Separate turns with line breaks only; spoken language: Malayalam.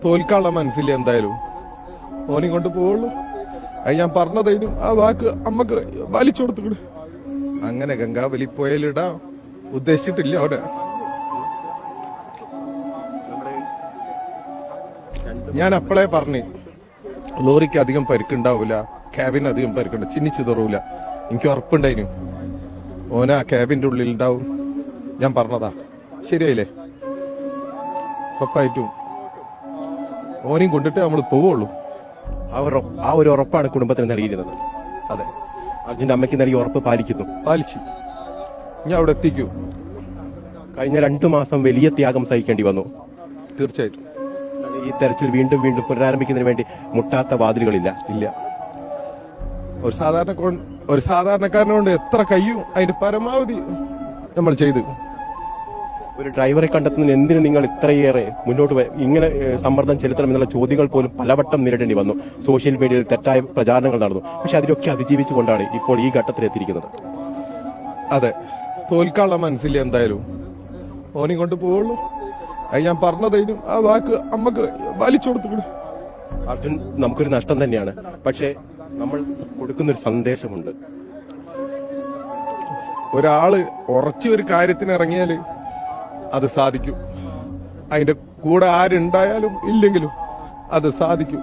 തോൽക്കാനുള്ള മനസ്സില്ല എന്തായാലും. ഓനെ കൊണ്ട് പോവുള്ളൂ. അത് ഞാൻ പറഞ്ഞതേനും ആ വാക്ക് അമ്മക്ക് വലിച്ചു കൊടുത്തിട്ട് അങ്ങനെ ഗംഗാവലി പോയാലിടാ ഉദ്ദേശിച്ചിട്ടില്ല അവരെ. ഞാൻ അപ്പളേ പറഞ്ഞു ലോറിക്ക് അധികം പരിക്കുണ്ടാവൂല, ക്യാബിന് അധികം പരിക്കുണ്ട്, ചിന്നിച്ചിതറൂല. എനിക്ക് ഉറപ്പുണ്ടായിരുന്നു ഓന ആ ക്യാബിന്റെ ഉള്ളിൽ ഉണ്ടാവും. ഞാൻ പറഞ്ഞതാ, ശരിയായില്ലേ? ഉറപ്പായിട്ടും ഓനെയും കൊണ്ടിട്ട് നമ്മൾ പോവുള്ളൂ.
ആ ഒരു ഉറപ്പാണ് കുടുംബത്തിന് നൽകിയിരുന്നത്.
അതെ,
അർജുന്റെ അമ്മയ്ക്ക് നൽകിയ ഉറപ്പ്
പാലിച്ചു. ഞാൻ അവിടെ എത്തിക്കൂ.
കഴിഞ്ഞ 2 മാസം വലിയ ത്യാഗം സഹിക്കേണ്ടി വന്നു.
തീർച്ചയായിട്ടും
ഈ തെരച്ചിൽ വീണ്ടും വീണ്ടും പുനരാരംഭിക്കുന്നതിന് വേണ്ടി മുട്ടാത്ത വാതിലുകളില്ല.
ഇല്ല. ഒരു സാധാരണക്കാരനെ കൊണ്ട് എത്ര കഴിയും അതിന്റെ പരമാവധി നമ്മൾ ചെയ്തു.
ഒരു ഡ്രൈവറെ കണ്ടെത്തുന്നതിന് എന്തിനു നിങ്ങൾ ഇത്രയേറെ മുന്നോട്ട് ഇങ്ങനെ സമ്മർദ്ദം ചെലുത്തണം എന്നുള്ള ചോദ്യങ്ങൾ പോലും പലവട്ടം നേരിടേണ്ടി വന്നു. സോഷ്യൽ മീഡിയയിൽ തെറ്റായ പ്രചാരണങ്ങൾ നടന്നു. പക്ഷെ അതിലൊക്കെ അതിജീവിച്ചുകൊണ്ടാണ് ഇപ്പോൾ ഈ ഘട്ടത്തിലെത്തിയിരിക്കുന്നത്.
അതെ, തോൽക്കാനുള്ള മനസ്സില്ല എന്തായാലും. ഓനെയും കൊണ്ട് പോവുള്ളൂ. അത് ഞാൻ പറഞ്ഞതേനും ആ വാക്ക് അമ്മക്ക് വലിച്ചു കൊടുത്തിട്ട്
അർജുൻ നമുക്കൊരു നഷ്ടം തന്നെയാണ്. പക്ഷേ നമ്മൾ കൊടുക്കുന്നൊരു സന്ദേശമുണ്ട്.
ഒരാള് ഉറച്ചൊരു കാര്യത്തിന് ഇറങ്ങിയാല് അത് സാധിക്കും. അതിന്റെ കൂടെ ആരുണ്ടായാലും ഇല്ലെങ്കിലും അത് സാധിക്കും.